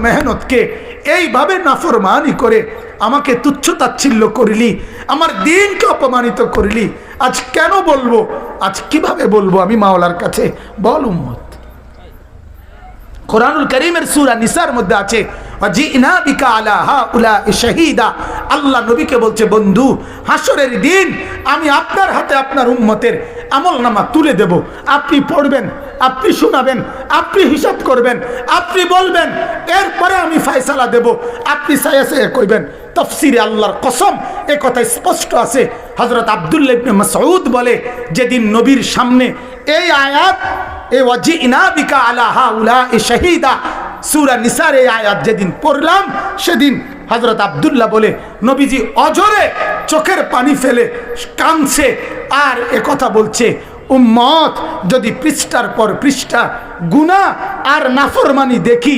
মেহনতকে এইভাবে নাফরমানি করে আমাকে তুচ্ছ তাচ্ছিল্য করলি, আমার দিনকে অপমানিত করলি। আজ কেন বলবো, আজ কিভাবে বলবো আমি মাওলার কাছে? বল উম্মত। কোরআনুল কারীমের সূরা নিসার মধ্যে আছে ওয়াজিনা বিকা আলা হাউলাই শাহীদা। আল্লাহ নবীকে বলছে, বন্ধু হাসরের দিন আমি আপনার হাতে আপনার উম্মতের আমলনামা তুলে দেব। আপনি পড়বেন, আপনি শোনাবেন, আপনি হিসাব করবেন, আপনি বলবেন, এরপরে আমি ফয়সালা দেব। আপনি সায়াসে কইবেন। তাফসীরে আল্লাহর কসম এই কথা স্পষ্ট আছে। হযরত আব্দুল্লাহ ইবনে মাসউদ বলে, যেদিন নবীর সামনে এই আয়াত এ ওয়াজিনা বিকা আলা হাউলাই শাহীদা সূরা নিসার এই আয়াত যেদিন পড়লাম, সেদিন হযরত আব্দুল্লাহ বলে, নবীজি অজরে চোখের পানি ফেলে কাঁদছে আর কথা বলছে, উম্মত যদি পৃষ্ঠার পর পৃষ্ঠা গুনাহ আর নাফরমানি দেখি